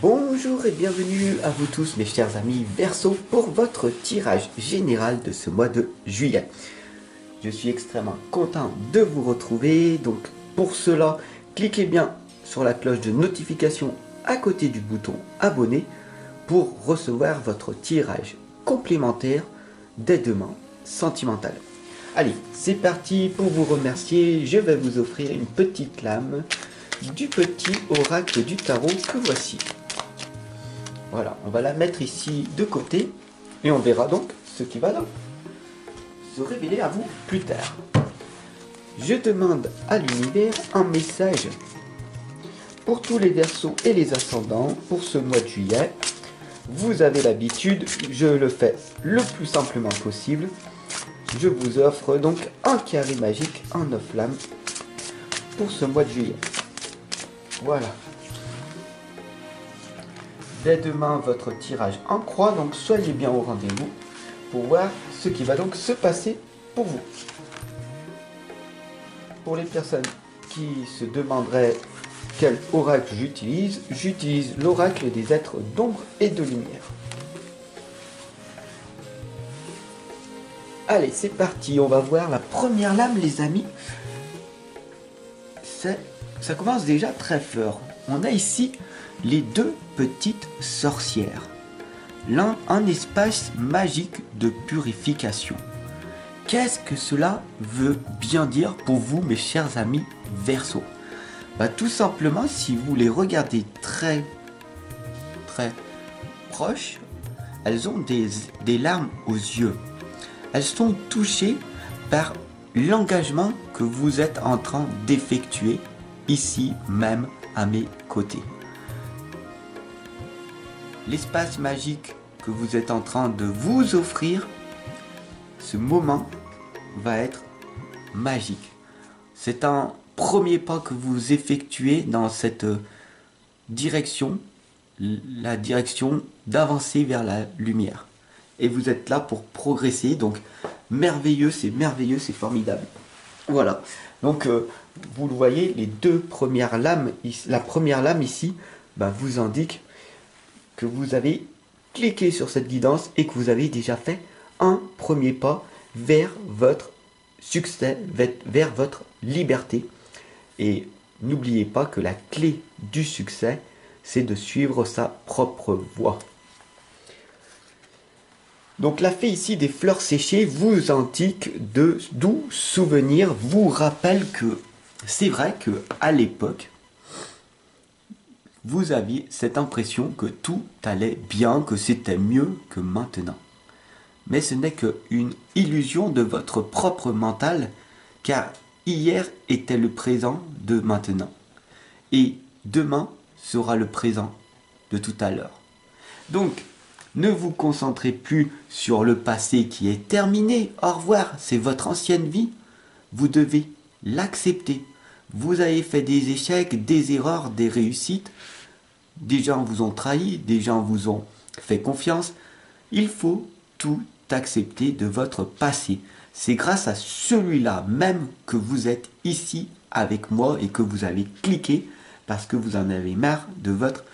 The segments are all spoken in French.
Bonjour et bienvenue à vous tous mes chers amis Verseau pour votre tirage général de ce mois de juillet. Je suis extrêmement content de vous retrouver, donc pour cela, cliquez bien sur la cloche de notification à côté du bouton abonner pour recevoir votre tirage complémentaire dès demain sentimental. Allez, c'est parti. Pour vous remercier, je vais vous offrir une petite lame du petit oracle du tarot que voici. Voilà, on va la mettre ici de côté et on verra donc ce qui va donc se révéler à vous plus tard. Je demande à l'univers un message pour tous les Verseaux et les ascendants pour ce mois de juillet. Vous avez l'habitude, je le fais le plus simplement possible. Je vous offre donc un carré magique en 9 flammes pour ce mois de juillet. Voilà. Dès demain, votre tirage en croix, donc soyez bien au rendez-vous pour voir ce qui va donc se passer pour vous. Pour les personnes qui se demanderaient quel oracle j'utilise l'oracle des êtres d'ombre et de lumière. Allez, c'est parti, on va voir la première lame, les amis. Ça commence déjà très fort. On a ici les deux petites sorcières. L'un, un espace magique de purification. Qu'est-ce que cela veut bien dire pour vous, mes chers amis Verseau? Tout simplement, si vous les regardez très proches, elles ont des larmes aux yeux. Elles sont touchées par l'engagement que vous êtes en train d'effectuer ici même à mes côtés. L'espace magique que vous êtes en train de vous offrir, ce moment va être magique. C'est un premier pas que vous effectuez dans cette direction, la direction d'avancer vers la lumière. Et vous êtes là pour progresser, donc merveilleux, c'est formidable. Voilà, donc vous le voyez, les deux premières lames, la première lame ici, vous indique que vous avez cliqué sur cette guidance et que vous avez déjà fait un premier pas vers votre succès, vers votre liberté. Et n'oubliez pas que la clé du succès, c'est de suivre sa propre voie. Donc la fée ici des fleurs séchées vous indique de doux souvenirs, vous rappelle que c'est vrai que à l'époque, vous aviez cette impression que tout allait bien, que c'était mieux que maintenant. Mais ce n'est qu'une illusion de votre propre mental, car hier était le présent de maintenant. Et demain sera le présent de tout à l'heure. Donc, ne vous concentrez plus sur le passé qui est terminé. Au revoir, c'est votre ancienne vie. Vous devez l'accepter. Vous avez fait des échecs, des erreurs, des réussites. Des gens vous ont trahi, des gens vous ont fait confiance. Il faut tout accepter de votre passé. C'est grâce à celui-là même que vous êtes ici avec moi et que vous avez cliqué parce que vous en avez marre de votre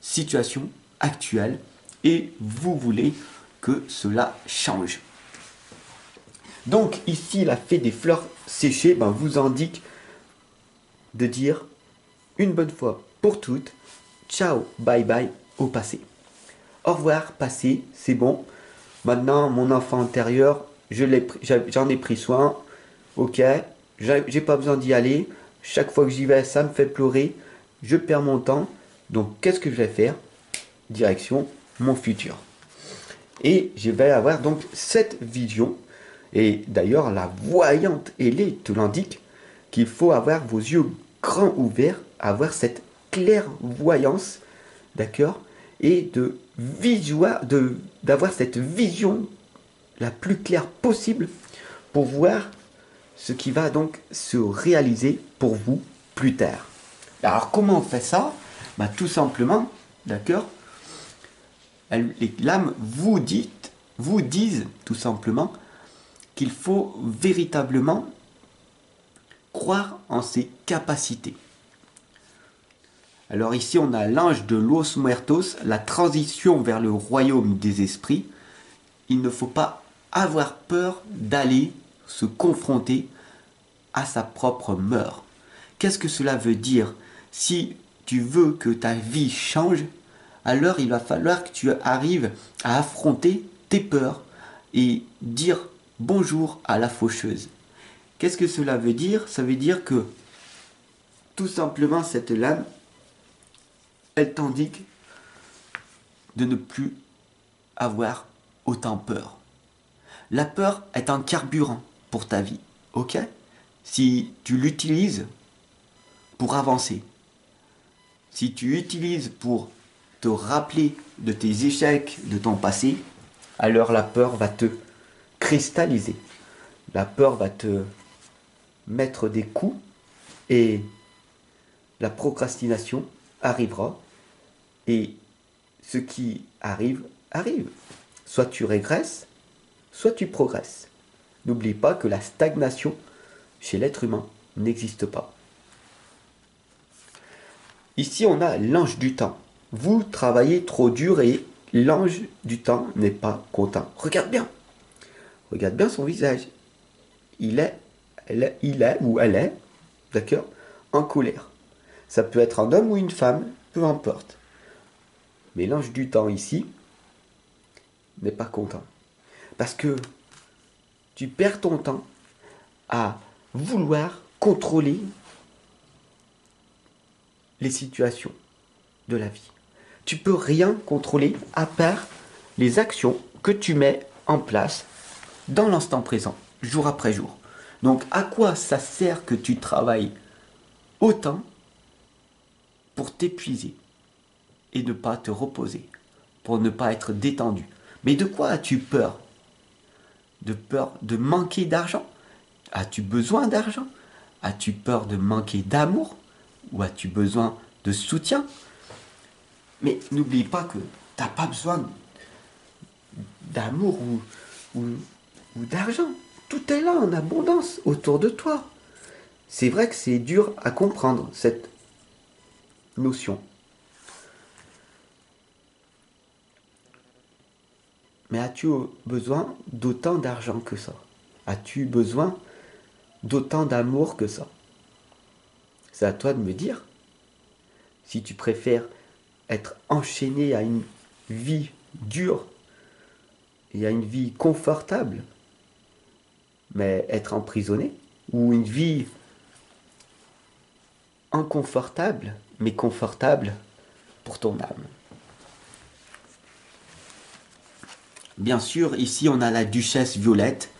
situation actuelle et vous voulez que cela change. Donc ici, la fée des fleurs séchées vous indique de dire une bonne fois pour toutes, ciao, bye bye au passé. Au revoir, passé, c'est bon. Maintenant, mon enfant intérieur, j'en ai pris soin. Ok, j'ai pas besoin d'y aller. Chaque fois que j'y vais, ça me fait pleurer. Je perds mon temps. Donc, qu'est-ce que je vais faire? Direction mon futur. Et je vais avoir donc cette vision. Et d'ailleurs, la voyante ailée te l'indique qu'il faut avoir vos yeux grands ouverts, avoir cette clairvoyance, d'accord, et d'avoir cette vision la plus claire possible pour voir ce qui va donc se réaliser pour vous plus tard. Alors comment on fait ça? Tout simplement, d'accord, les lames vous disent tout simplement qu'il faut véritablement croire en ses capacités. Alors ici, on a l'ange de Los Muertos, la transition vers le royaume des esprits. Il ne faut pas avoir peur d'aller se confronter à sa propre mort. Qu'est-ce que cela veut dire? Si tu veux que ta vie change, alors il va falloir que tu arrives à affronter tes peurs et dire bonjour à la faucheuse. Qu'est-ce que cela veut dire? Ça veut dire que tout simplement cette lame, elle t'indique de ne plus avoir autant peur. La peur est un carburant pour ta vie, ok? Si tu l'utilises pour avancer, si tu utilises pour te rappeler de tes échecs de ton passé, alors la peur va te cristalliser. La peur va te mettre des coups et la procrastination arrivera et ce qui arrive, arrive. Soit tu régresses, soit tu progresses. N'oublie pas que la stagnation chez l'être humain n'existe pas. Ici, on a l'ange du temps. Vous travaillez trop dur et l'ange du temps n'est pas content. Regarde bien. Regarde bien son visage. Il est ou elle est, d'accord, en colère. Ça peut être un homme ou une femme, peu importe. Mais l'ange du temps ici n'est pas content. Parce que tu perds ton temps à vouloir contrôler les situations de la vie. Tu peux rien contrôler à part les actions que tu mets en place dans l'instant présent, jour après jour. Donc à quoi ça sert que tu travailles autant pour t'épuiser et ne pas te reposer, pour ne pas être détendu? Mais de quoi as-tu peur? De peur de manquer d'argent? As-tu besoin d'argent? As-tu peur de manquer d'amour? Ou as-tu besoin de soutien? Mais n'oublie pas que tu n'as pas besoin d'amour ou d'argent. Tout est là en abondance autour de toi. C'est vrai que c'est dur à comprendre cette notion. Mais as-tu besoin d'autant d'argent que ça? As-tu besoin d'autant d'amour que ça? C'est à toi de me dire. Si tu préfères être enchaîné à une vie dure et à une vie confortable, mais être emprisonné, ou une vie inconfortable, mais confortable pour ton âme. Bien sûr, ici on a la duchesse Violette.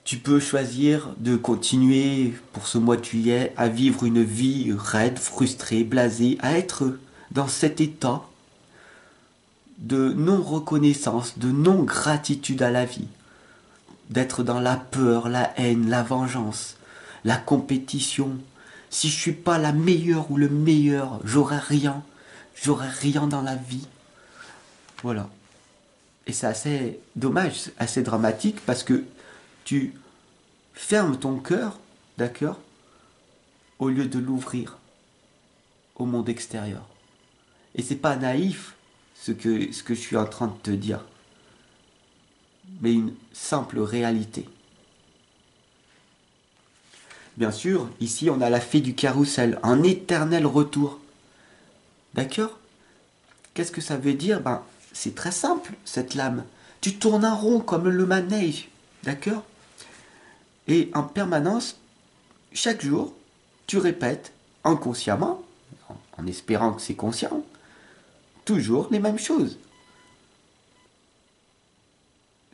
Tu peux choisir de continuer pour ce mois de juillet à vivre une vie raide, frustrée, blasée, à être dans cet état de non-reconnaissance, de non-gratitude à la vie, d'être dans la peur, la haine, la vengeance, la compétition. Si je suis pas la meilleure ou le meilleur, j'aurai rien dans la vie. Voilà. Et c'est assez dommage, assez dramatique, parce que tu fermes ton cœur, d'accord, au lieu de l'ouvrir au monde extérieur. Et c'est pas naïf ce que je suis en train de te dire, mais une simple réalité. Bien sûr, ici on a la fée du carrousel, un éternel retour. D'accord? Qu'est-ce que ça veut dire? Ben, c'est très simple, cette lame. Tu tournes en rond comme le manège. D'accord? Et en permanence, chaque jour, tu répètes inconsciemment, en espérant que c'est conscient, toujours les mêmes choses.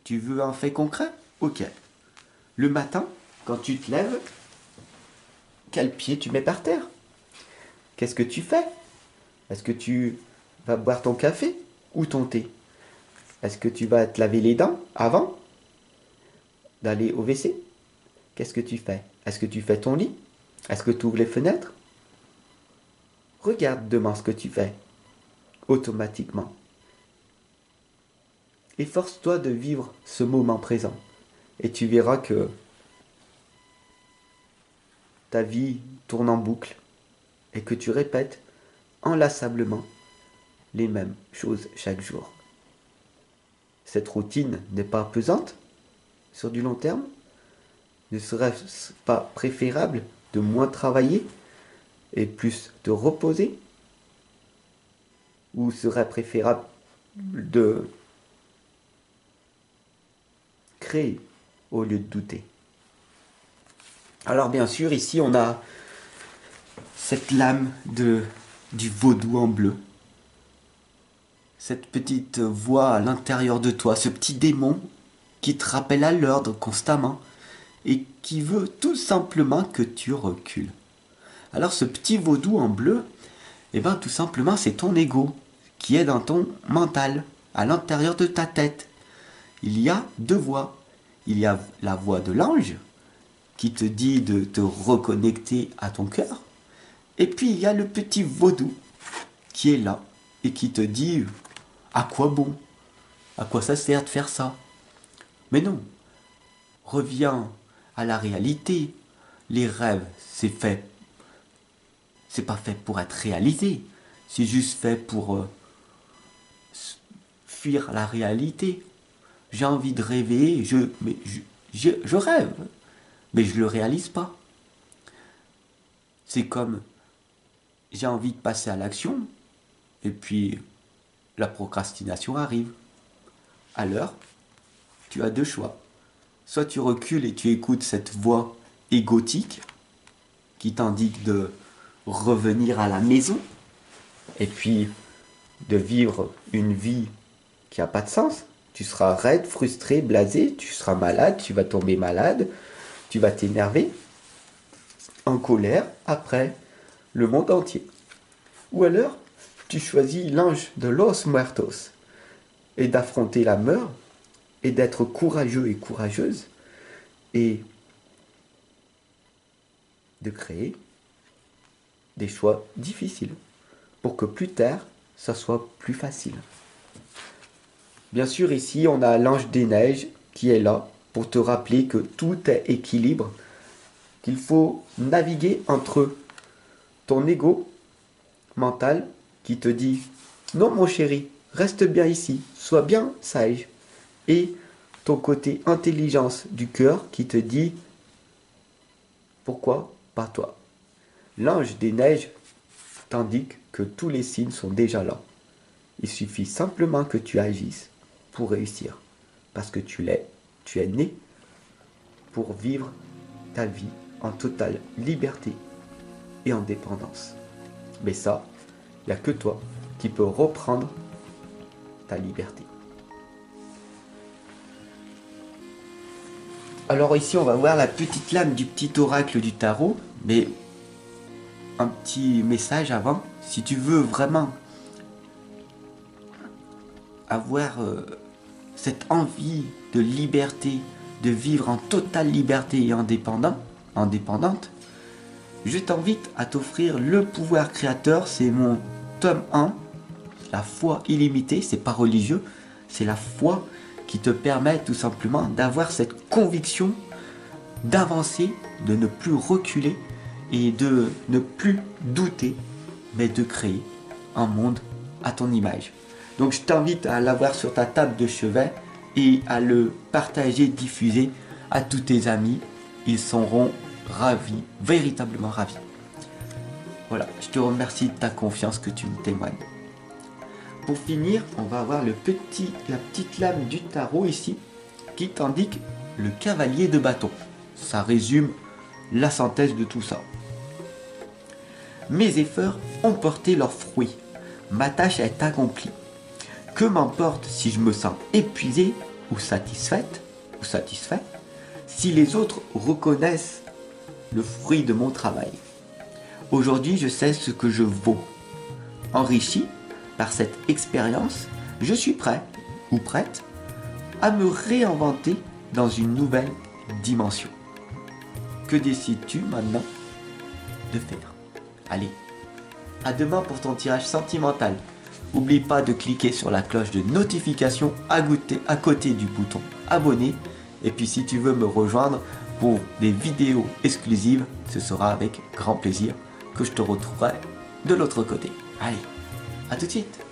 Tu veux un fait concret? Ok. Le matin, quand tu te lèves, quel pied tu mets par terre? Qu'est-ce que tu fais? Est-ce que tu vas boire ton café ou ton thé? Est-ce que tu vas te laver les dents avant d'aller au WC? Qu'est-ce que tu fais? Est-ce que tu fais ton lit? Est-ce que tu ouvres les fenêtres? Regarde demain ce que tu fais, automatiquement. Efforce-toi de vivre ce moment présent. Et tu verras que ta vie tourne en boucle et que tu répètes inlassablement les mêmes choses chaque jour. Cette routine n'est pas pesante sur du long terme? Ne serait-ce pas préférable de moins travailler et plus te reposer? Ou serait préférable de créer au lieu de douter? Alors bien sûr, ici on a cette lame du vaudou en bleu. Cette petite voix à l'intérieur de toi, ce petit démon qui te rappelle à l'ordre constamment et qui veut tout simplement que tu recules. Alors ce petit vaudou en bleu, eh bien tout simplement c'est ton ego qui est dans ton mental, à l'intérieur de ta tête. Il y a deux voix. Il y a la voix de l'ange qui te dit de te reconnecter à ton cœur. Et puis il y a le petit vaudou qui est là et qui te dit à quoi bon? À quoi ça sert de faire ça? Mais non, reviens à la réalité. Les rêves, c'est pas fait pour être réalisé. C'est juste fait pour fuir la réalité. J'ai envie de rêver, je rêve, mais je le réalise pas. C'est comme j'ai envie de passer à l'action, et puis la procrastination arrive. Alors, tu as deux choix. Soit tu recules et tu écoutes cette voix égotique qui t'indique de revenir à la maison et puis de vivre une vie qui n'a pas de sens. Tu seras raide, frustré, blasé, tu seras malade, tu vas tomber malade, tu vas t'énerver, en colère, après le monde entier. Ou alors, tu choisis l'ange de los muertos et d'affronter la mort et d'être courageux et courageuse et de créer des choix difficiles pour que plus tard, ça soit plus facile. Bien sûr, ici, on a l'ange des neiges qui est là pour te rappeler que tout est équilibre, qu'il faut naviguer entre ton ego mental qui te dit « Non mon chéri, reste bien ici, sois bien sage » et ton côté intelligence du cœur qui te dit « Pourquoi pas toi ?» L'ange des neiges t'indique que tous les signes sont déjà là. Il suffit simplement que tu agisses pour réussir. Parce que tu es né pour vivre ta vie en totale liberté et indépendance. Mais ça, il n'y a que toi qui peux reprendre ta liberté. Alors ici, on va voir la petite lame du petit oracle du tarot, mais un petit message avant. Si tu veux vraiment avoir cette envie de liberté, de vivre en totale liberté et indépendante, je t'invite à t'offrir le pouvoir créateur. C'est mon tome 1, la foi illimitée. C'est pas religieux, c'est la foi qui te permet tout simplement d'avoir cette conviction d'avancer, de ne plus reculer et de ne plus douter, mais de créer un monde à ton image. Donc je t'invite à l'avoir sur ta table de chevet et à le partager, diffuser à tous tes amis. Ils seront ravis, véritablement ravis. Voilà, je te remercie de ta confiance que tu me témoignes. Pour finir, on va avoir la petite lame du tarot ici qui t'indique le cavalier de bâton. Ça résume la synthèse de tout ça. Mes efforts ont porté leurs fruits. Ma tâche est accomplie. Que m'importe si je me sens épuisé ou satisfaite ou satisfait, si les autres reconnaissent le fruit de mon travail. Aujourd'hui, je sais ce que je vaux. Enrichi par cette expérience, je suis prêt ou prête à me réinventer dans une nouvelle dimension. Que décides-tu maintenant de faire? Allez, à demain pour ton tirage sentimental. N'oublie pas de cliquer sur la cloche de notification à côté du bouton abonner. Et puis si tu veux me rejoindre pour des vidéos exclusives, ce sera avec grand plaisir que je te retrouverai de l'autre côté. Allez, à tout de suite.